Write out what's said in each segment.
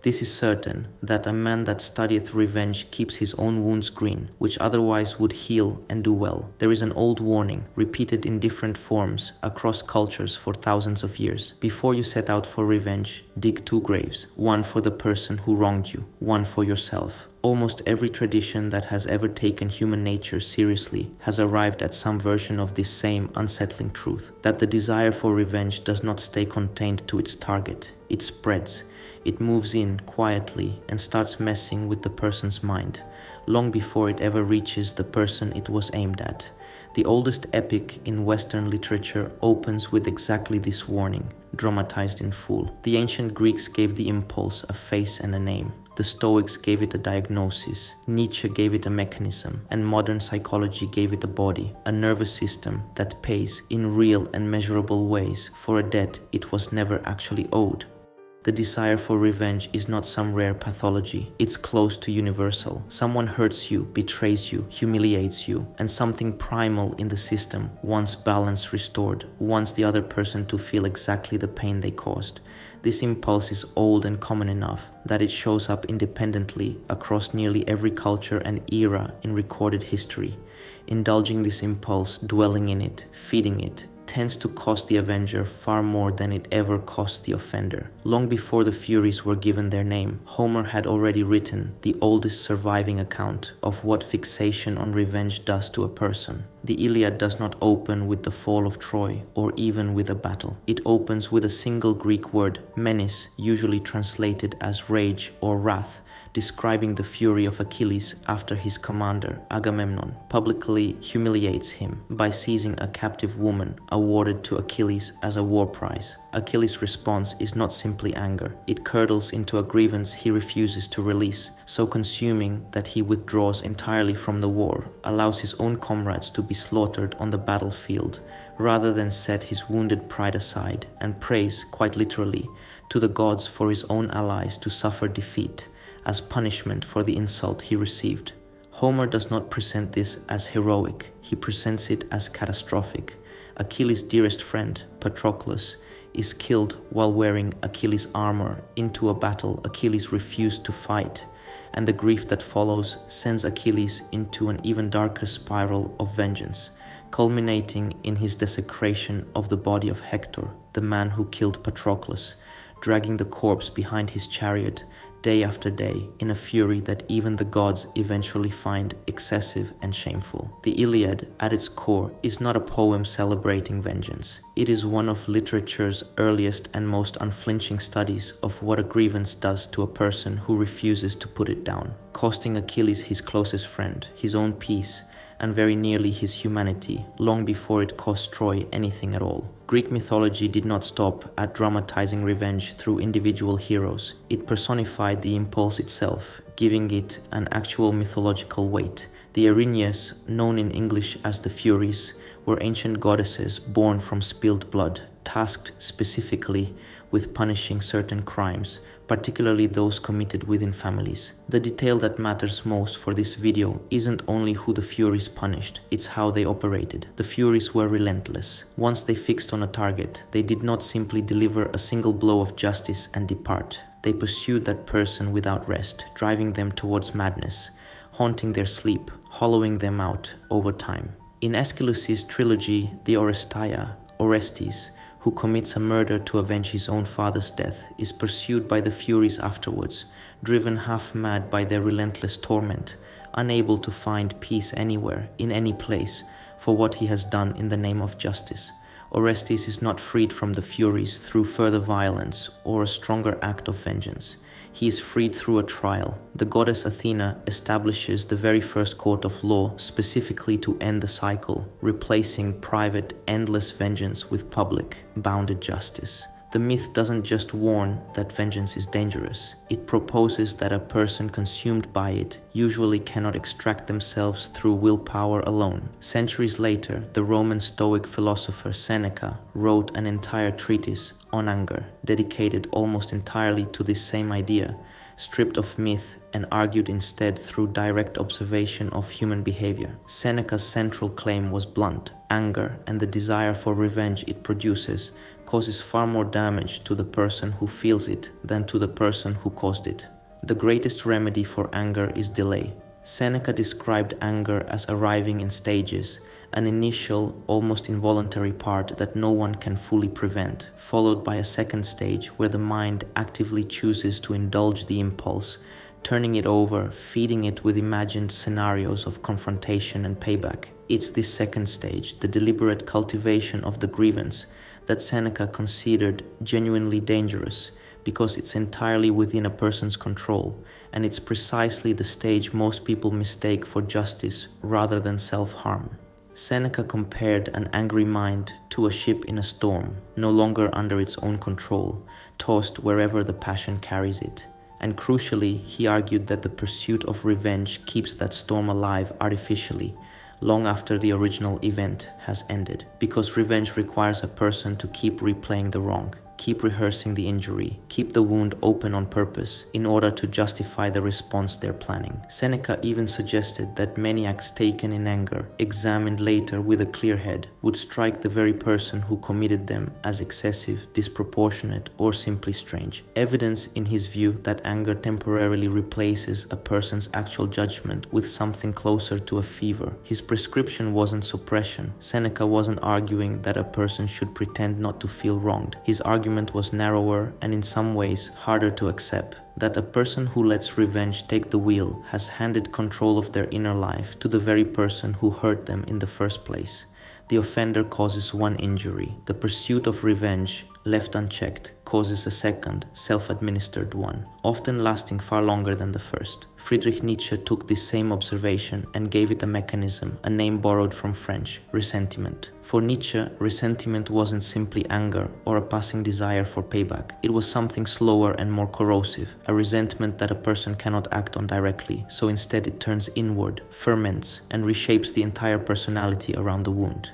This is certain, that a man that studieth revenge keeps his own wounds green, which otherwise would heal and do well. There is an old warning, repeated in different forms across cultures for thousands of years. Before you set out for revenge, dig 2 graves, one for the person who wronged you, one for yourself. Almost every tradition that has ever taken human nature seriously has arrived at some version of this same unsettling truth, that the desire for revenge does not stay contained to its target. It spreads. It moves in quietly and starts messing with the person's mind, long before it ever reaches the person it was aimed at. The oldest epic in Western literature opens with exactly this warning, dramatized in full. The ancient Greeks gave the impulse a face and a name. The Stoics gave it a diagnosis, Nietzsche gave it a mechanism, and modern psychology gave it a body, a nervous system that pays in real and measurable ways for a debt it was never actually owed. The desire for revenge is not some rare pathology, it's close to universal. Someone hurts you, betrays you, humiliates you, and something primal in the system wants balance restored, wants the other person to feel exactly the pain they caused. This impulse is old and common enough that it shows up independently across nearly every culture and era in recorded history. Indulging this impulse, dwelling in it, feeding it, tends to cost the avenger far more than it ever cost the offender. Long before the Furies were given their name, Homer had already written the oldest surviving account of what fixation on revenge does to a person. The Iliad does not open with the fall of Troy or even with a battle. It opens with a single Greek word, menis, usually translated as rage or wrath, describing the fury of Achilles after his commander, Agamemnon, publicly humiliates him by seizing a captive woman awarded to Achilles as a war prize. Achilles' response is not simply anger. It curdles into a grievance he refuses to release, so consuming that he withdraws entirely from the war, allows his own comrades to be slaughtered on the battlefield, rather than set his wounded pride aside, and prays, quite literally, to the gods for his own allies to suffer defeat, as punishment for the insult he received. Homer does not present this as heroic, he presents it as catastrophic. Achilles' dearest friend, Patroclus, is killed while wearing Achilles' armor into a battle Achilles refused to fight, and the grief that follows sends Achilles into an even darker spiral of vengeance, culminating in his desecration of the body of Hector, the man who killed Patroclus, dragging the corpse behind his chariot day after day in a fury that even the gods eventually find excessive and shameful. The Iliad, at its core, is not a poem celebrating vengeance. It is one of literature's earliest and most unflinching studies of what a grievance does to a person who refuses to put it down, costing Achilles his closest friend, his own peace, and very nearly his humanity, long before it cost Troy anything at all. Greek mythology did not stop at dramatizing revenge through individual heroes. It personified the impulse itself, giving it an actual mythological weight. The Erinyes, known in English as the Furies, were ancient goddesses born from spilled blood, tasked specifically with punishing certain crimes, particularly those committed within families. The detail that matters most for this video isn't only who the Furies punished, it's how they operated. The Furies were relentless. Once they fixed on a target, they did not simply deliver a single blow of justice and depart. They pursued that person without rest, driving them towards madness, haunting their sleep, hollowing them out over time. In Aeschylus's trilogy, the Oresteia, Orestes, who commits a murder to avenge his own father's death, is pursued by the Furies afterwards, driven half mad by their relentless torment, unable to find peace anywhere, in any place, for what he has done in the name of justice. Orestes is not freed from the Furies through further violence or a stronger act of vengeance. He is freed through a trial. The goddess Athena establishes the very first court of law specifically to end the cycle, replacing private, endless vengeance with public, bounded justice. The myth doesn't just warn that vengeance is dangerous. It proposes that a person consumed by it usually cannot extract themselves through willpower alone. Centuries later, the Roman Stoic philosopher Seneca wrote an entire treatise on anger, dedicated almost entirely to this same idea, stripped of myth and argued instead through direct observation of human behavior. Seneca's central claim was blunt: anger and the desire for revenge it produces causes far more damage to the person who feels it than to the person who caused it. The greatest remedy for anger is delay. Seneca described anger as arriving in stages, an initial, almost involuntary part that no one can fully prevent, followed by a second stage where the mind actively chooses to indulge the impulse, turning it over, feeding it with imagined scenarios of confrontation and payback. It's this second stage, the deliberate cultivation of the grievance, that Seneca considered genuinely dangerous, because it's entirely within a person's control, and it's precisely the stage most people mistake for justice rather than self-harm. Seneca compared an angry mind to a ship in a storm, no longer under its own control, tossed wherever the passion carries it. And crucially, he argued that the pursuit of revenge keeps that storm alive artificially, long after the original event has ended, because revenge requires a person to keep replaying the wrong, keep rehearsing the injury, keep the wound open on purpose in order to justify the response they're planning. Seneca even suggested that many acts taken in anger, examined later with a clear head, would strike the very person who committed them as excessive, disproportionate, or simply strange. Evidence, in his view, that anger temporarily replaces a person's actual judgment with something closer to a fever. His prescription wasn't suppression. Seneca wasn't arguing that a person should pretend not to feel wronged. His argument was narrower and in some ways harder to accept, that a person who lets revenge take the wheel has handed control of their inner life to the very person who hurt them in the first place. The offender causes one injury. The pursuit of revenge, left unchecked, causes a second, self-administered one, often lasting far longer than the first. Friedrich Nietzsche took this same observation and gave it a mechanism, a name borrowed from French, ressentiment. For Nietzsche, ressentiment wasn't simply anger or a passing desire for payback. It was something slower and more corrosive, a resentment that a person cannot act on directly, so instead it turns inward, ferments, and reshapes the entire personality around the wound.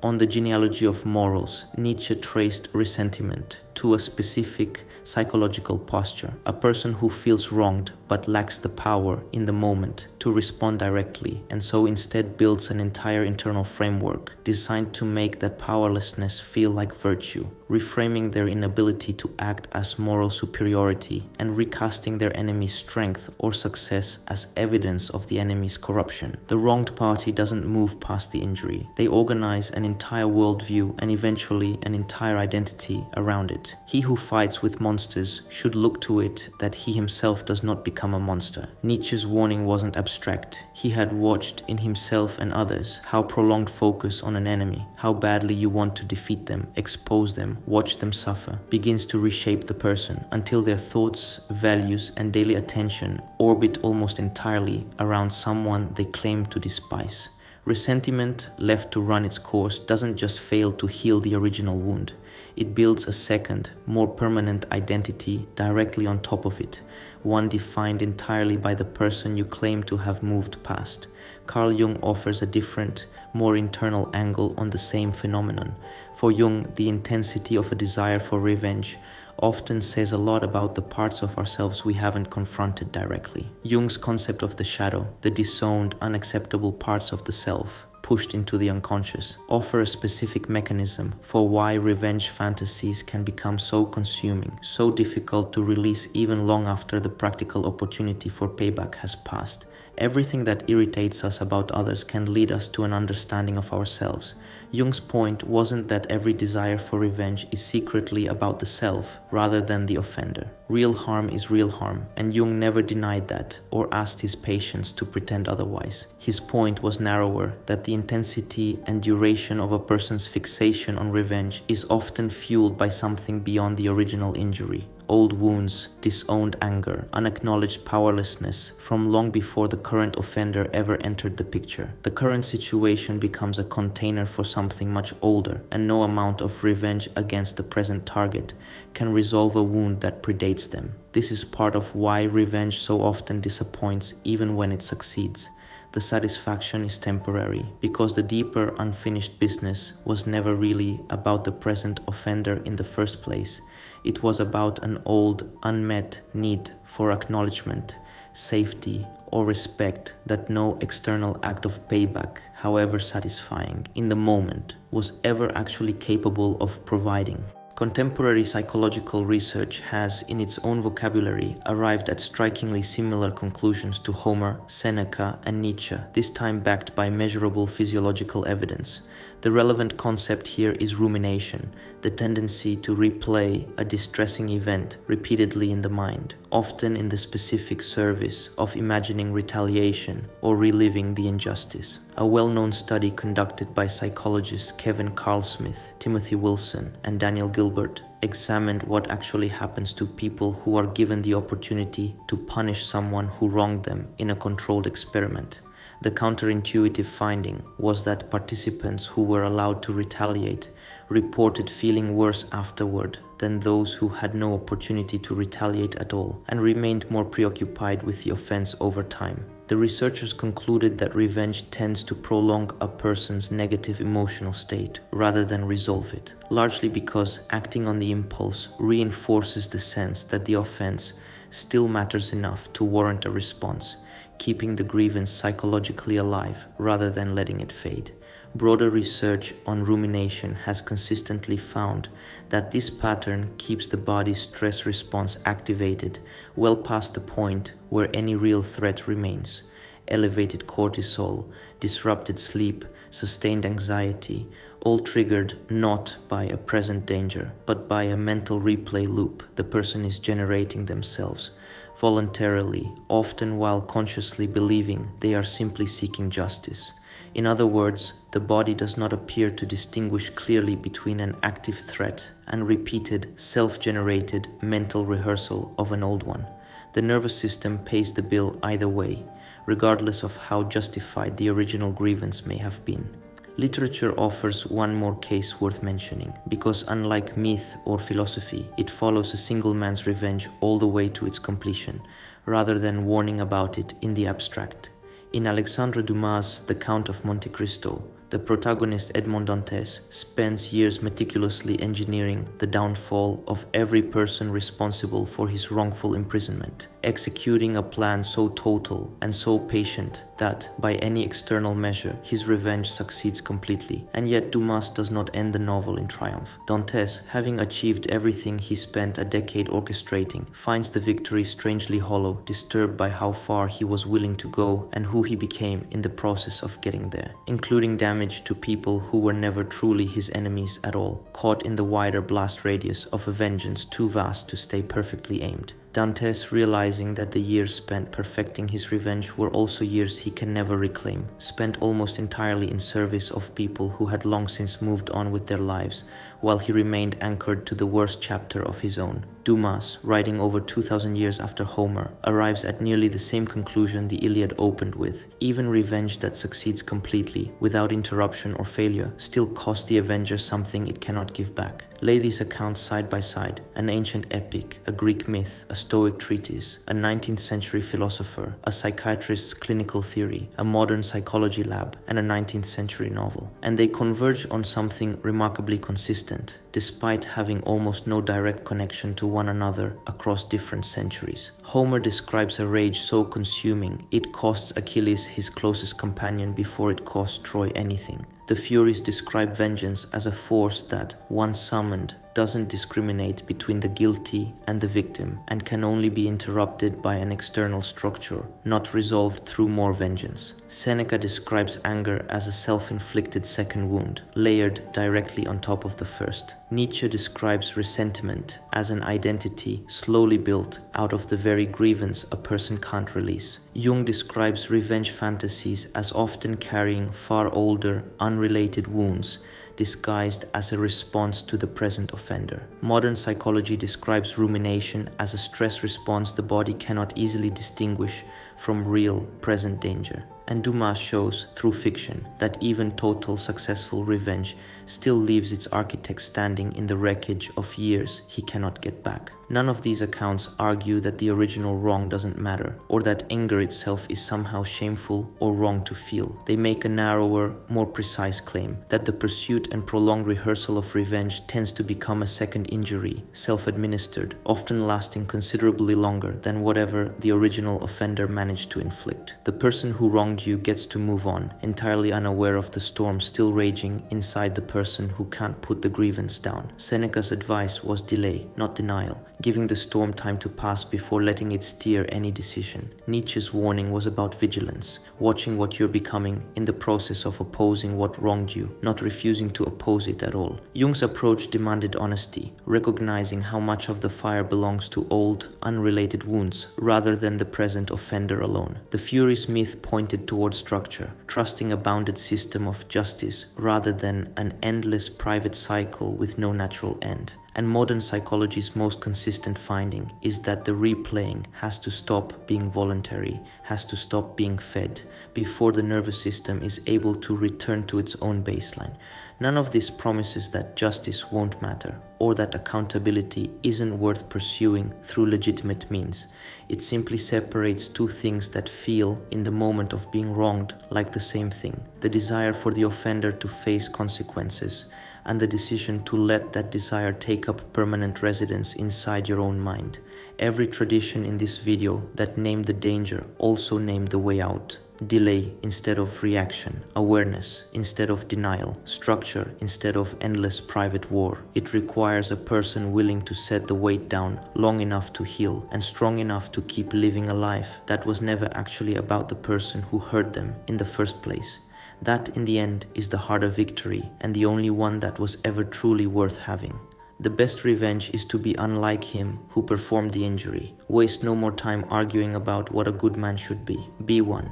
On the Genealogy of Morals, Nietzsche traced ressentiment to a specific psychological posture, a person who feels wronged but lacks the power in the moment to respond directly, and so instead builds an entire internal framework designed to make that powerlessness feel like virtue, reframing their inability to act as moral superiority and recasting their enemy's strength or success as evidence of the enemy's corruption. The wronged party doesn't move past the injury. They organize an entire worldview and eventually an entire identity around it. He who fights with monsters should look to it that he himself does not become a monster. Nietzsche's warning wasn't abstract. He had watched in himself and others how prolonged focus on an enemy, how badly you want to defeat them, expose them, watch them suffer, begins to reshape the person until their thoughts, values, and daily attention orbit almost entirely around someone they claim to despise. Resentment, left to run its course, doesn't just fail to heal the original wound. It builds a second, more permanent identity directly on top of it, one defined entirely by the person you claim to have moved past. Carl Jung offers a different, more internal angle on the same phenomenon. For Jung, the intensity of a desire for revenge often says a lot about the parts of ourselves we haven't confronted directly. Jung's concept of the shadow, the disowned, unacceptable parts of the self, pushed into the unconscious, offer a specific mechanism for why revenge fantasies can become so consuming, so difficult to release even long after the practical opportunity for payback has passed. Everything that irritates us about others can lead us to an understanding of ourselves. Jung's point wasn't that every desire for revenge is secretly about the self rather than the offender. Real harm is real harm, and Jung never denied that or asked his patients to pretend otherwise. His point was narrower, that the intensity and duration of a person's fixation on revenge is often fueled by something beyond the original injury. Old wounds, disowned anger, unacknowledged powerlessness from long before the current offender ever entered the picture. The current situation becomes a container for something much older, and no amount of revenge against the present target can resolve a wound that predates them. This is part of why revenge so often disappoints even when it succeeds. The satisfaction is temporary, because the deeper unfinished business was never really about the present offender in the first place. It was about an old, unmet need for acknowledgement, safety, or respect that no external act of payback, however satisfying in the moment, was ever actually capable of providing. Contemporary psychological research has, in its own vocabulary, arrived at strikingly similar conclusions to Homer, Seneca, and Nietzsche, this time backed by measurable physiological evidence. The relevant concept here is rumination, the tendency to replay a distressing event repeatedly in the mind, often in the specific service of imagining retaliation or reliving the injustice. A well-known study conducted by psychologists Kevin Carl-Smith, Timothy Wilson, and Daniel Gilbert examined what actually happens to people who are given the opportunity to punish someone who wronged them in a controlled experiment. The counterintuitive finding was that participants who were allowed to retaliate reported feeling worse afterward than those who had no opportunity to retaliate at all and remained more preoccupied with the offense over time. The researchers concluded that revenge tends to prolong a person's negative emotional state rather than resolve it, largely because acting on the impulse reinforces the sense that the offense still matters enough to warrant a response, keeping the grievance psychologically alive rather than letting it fade. Broader research on rumination has consistently found that this pattern keeps the body's stress response activated well past the point where any real threat remains. Elevated cortisol, disrupted sleep, sustained anxiety, all triggered not by a present danger, but by a mental replay loop the person is generating themselves, voluntarily, often while consciously believing they are simply seeking justice. In other words, the body does not appear to distinguish clearly between an active threat and repeated, self-generated mental rehearsal of an old one. The nervous system pays the bill either way, regardless of how justified the original grievance may have been. Literature offers one more case worth mentioning, because unlike myth or philosophy, it follows a single man's revenge all the way to its completion, rather than warning about it in the abstract. In Alexandre Dumas' The Count of Monte Cristo, the protagonist Edmond Dantes spends years meticulously engineering the downfall of every person responsible for his wrongful imprisonment, executing a plan so total and so patient that, by any external measure, his revenge succeeds completely. And yet Dumas does not end the novel in triumph. Dantes, having achieved everything he spent a decade orchestrating, finds the victory strangely hollow, disturbed by how far he was willing to go and who he became in the process of getting there, including damage to people who were never truly his enemies at all, caught in the wider blast radius of a vengeance too vast to stay perfectly aimed. Dantes, realizing that the years spent perfecting his revenge were also years he can never reclaim, spent almost entirely in service of people who had long since moved on with their lives, while he remained anchored to the worst chapter of his own. Dumas, writing over 2,000 years after Homer, arrives at nearly the same conclusion the Iliad opened with. Even revenge that succeeds completely, without interruption or failure, still costs the avenger something it cannot give back. Lay these accounts side by side: an ancient epic, a Greek myth, a Stoic treatise, a 19th century philosopher, a psychiatrist's clinical theory, a modern psychology lab, and a 19th century novel. And they converge on something remarkably consistent, despite having almost no direct connection to one another across different centuries. Homer describes a rage so consuming it costs Achilles his closest companion before it costs Troy anything. The Furies describe vengeance as a force that, once summoned, doesn't discriminate between the guilty and the victim and can only be interrupted by an external structure, not resolved through more vengeance. Seneca describes anger as a self-inflicted second wound, layered directly on top of the first. Nietzsche describes ressentiment as an identity slowly built out of the very grievance a person can't release. Jung describes revenge fantasies as often carrying far older, unrelated wounds, disguised as a response to the present offender. Modern psychology describes rumination as a stress response the body cannot easily distinguish from real, present danger. And Dumas shows, through fiction, that even total successful revenge still leaves its architect standing in the wreckage of years he cannot get back. None of these accounts argue that the original wrong doesn't matter, or that anger itself is somehow shameful or wrong to feel. They make a narrower, more precise claim that the pursuit and prolonged rehearsal of revenge tends to become a second injury, self-administered, often lasting considerably longer than whatever the original offender managed to inflict. The person who wronged you gets to move on, entirely unaware of the storm still raging inside the person who can't put the grievance down. Seneca's advice was delay, not denial, giving the storm time to pass before letting it steer any decision. Nietzsche's warning was about vigilance, watching what you're becoming in the process of opposing what wronged you, not refusing to oppose it at all. Jung's approach demanded honesty, recognizing how much of the fire belongs to old, unrelated wounds rather than the present offender alone. The Furies myth pointed toward structure, trusting a bounded system of justice rather than an endless private cycle with no natural end. And modern psychology's most consistent finding is that the replaying has to stop being voluntary, has to stop being fed, before the nervous system is able to return to its own baseline. None of this promises that justice won't matter, or that accountability isn't worth pursuing through legitimate means. It simply separates two things that feel, in the moment of being wronged, like the same thing: the desire for the offender to face consequences, and the decision to let that desire take up permanent residence inside your own mind. Every tradition in this video that named the danger also named the way out. Delay instead of reaction, awareness instead of denial, structure instead of endless private war. It requires a person willing to set the weight down long enough to heal and strong enough to keep living a life that was never actually about the person who hurt them in the first place. That, in the end, is the harder victory and the only one that was ever truly worth having. The best revenge is to be unlike him who performed the injury. Waste no more time arguing about what a good man should be. Be one.